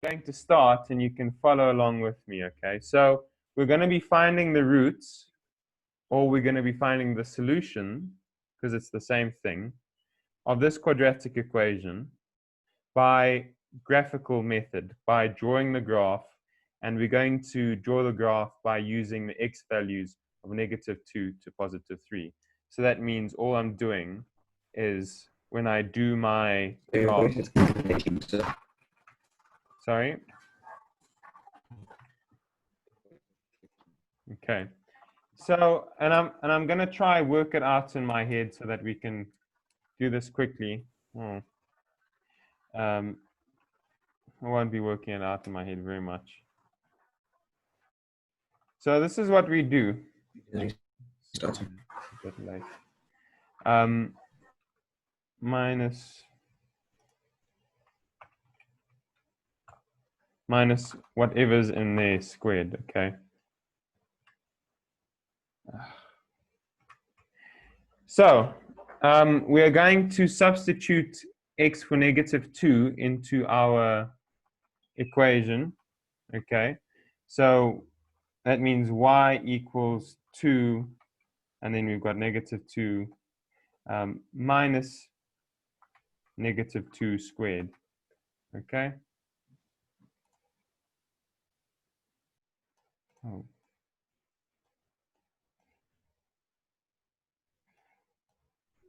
going to start and you can follow along with me, okay? So we're going to be finding the roots, or we're going to be finding the solution, because it's the same thing, of this quadratic equation by graphical method, by drawing the graph, and we're going to draw the graph by using the x values of -2 to +3. So that means all I'm doing is when I do my graph, sorry. Okay. So, and I'm going to try work it out in my head so that we can do this quickly. Oh. I won't be working it out in my head very much. So this is what we do. A bit late. Minus whatever's in there squared, okay? So we are going to substitute x for -2 into our equation, okay? So that means y equals 2, and then we've got -2 minus -2 squared, okay? Oh.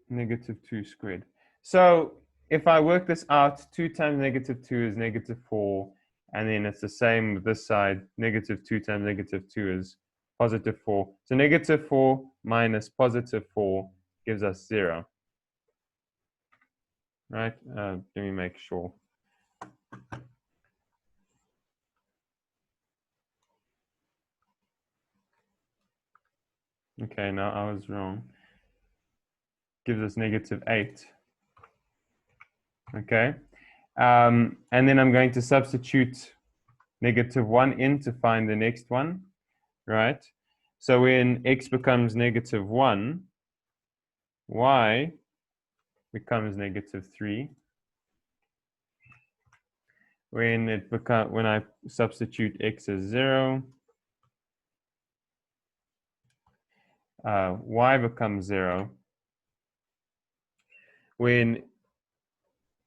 -2 squared. So if I work this out, 2 times -2 is -4, and then it's the same with this side. -2 times -2 is +4. So -4 minus +4 gives us 0. Right? Let me make sure. Okay, now I was wrong. Gives us -8. Okay. And then I'm going to substitute -1 in to find the next one, right? So when x becomes -1, y becomes -3. When I substitute x as 0, y becomes 0. When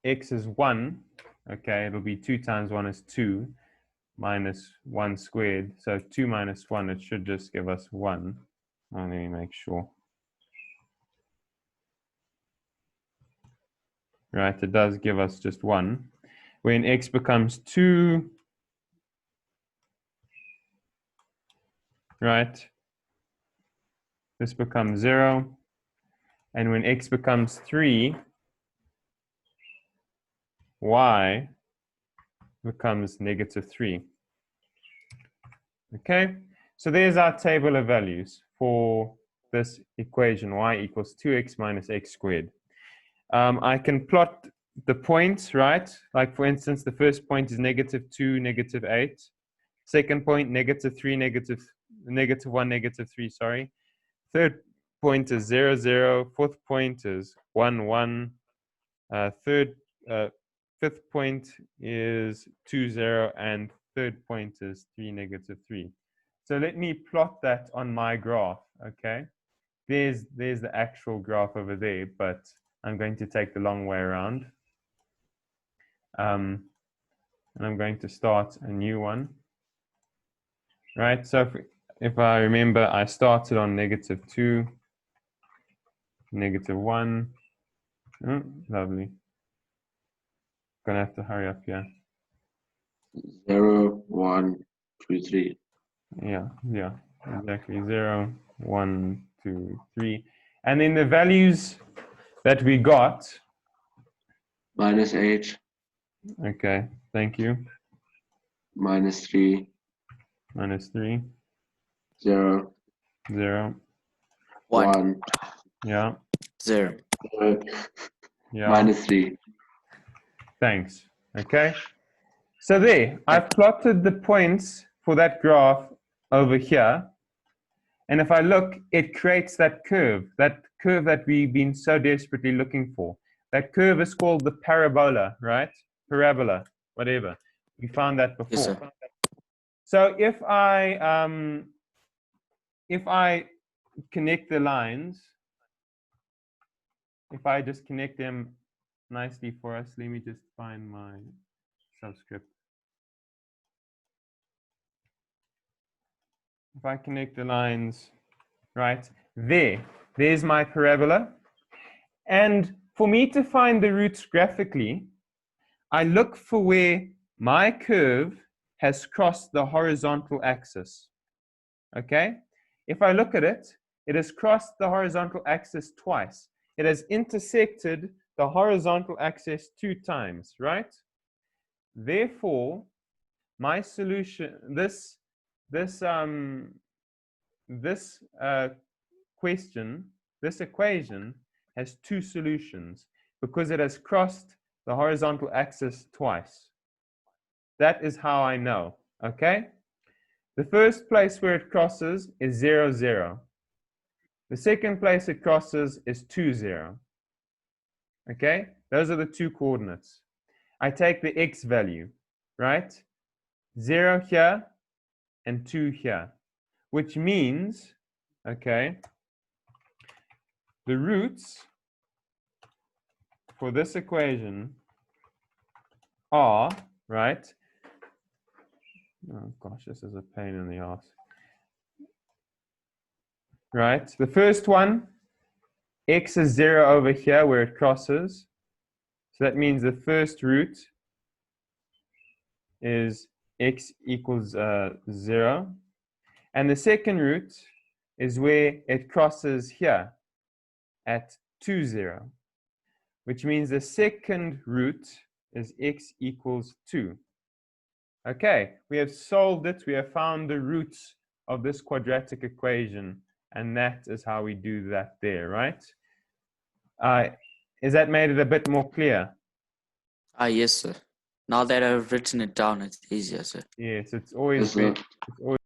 x is 1, okay, it'll be 2 times 1 is 2, minus 1 squared. So 2 minus 1, it should just give us 1. Let me make sure. Right, it does give us just 1. When x becomes 2, right, this becomes 0. And when x becomes 3, y becomes -3. Okay, so there's our table of values for this equation, y equals 2x minus x squared. I can plot the points, right? Like for instance, the first point is -2, -8. Second point, -3, -1, -3, sorry. Third point is 0, 0. Fourth point is 1, 1. Fifth point is 2, 0. And third point is 3, -3. So let me plot that on my graph, okay? There's the actual graph over there, but I'm going to take the long way around. And I'm going to start a new one. Right, so if I remember, I started on -2, -1. Oh, lovely. Gonna have to hurry up here. 0, 1, 2, 3. Yeah, exactly. 0, 1, 2, 3. And then the values that we got. -8. Okay, thank you. -3. -3. 0. 0. 1. Yeah. 0. Yeah. -3. Thanks. Okay. So there, I've plotted the points for that graph over here. And if I look, it creates that curve that we've been so desperately looking for. That curve is called the parabola, right? Parabola, whatever. We found that before. Yes, sir. So if I connect the lines, if I just connect them nicely for us, let me just find my subscript. If I connect the lines, right, there's my parabola. And for me to find the roots graphically, I look for where my curve has crossed the horizontal axis. Okay? If I look at it, it has crossed the horizontal axis twice. It has intersected the horizontal axis 2 times, right? Therefore, my solution, this equation has 2 solutions because it has crossed the horizontal axis twice. That is how I know, okay? The first place where it crosses is 0, 0. The second place it crosses is 2, 0. Okay? Those are the 2 coordinates. I take the x value, right? 0 here and 2 here, which means, okay, the roots for this equation are, right? Oh gosh, this is a pain in the ass. Right, the first one, x is 0 over here where it crosses. So that means the first root is x equals 0. And the second root is where it crosses here at 2, 0. Which means the second root is x equals 2. Okay, we have solved it. We have found the roots of this quadratic equation. And that is how we do that there, right? Is that made it a bit more clear? Yes, sir. Now that I've written it down, it's easier, sir. Yes, it's always Yes, sir. better. It's always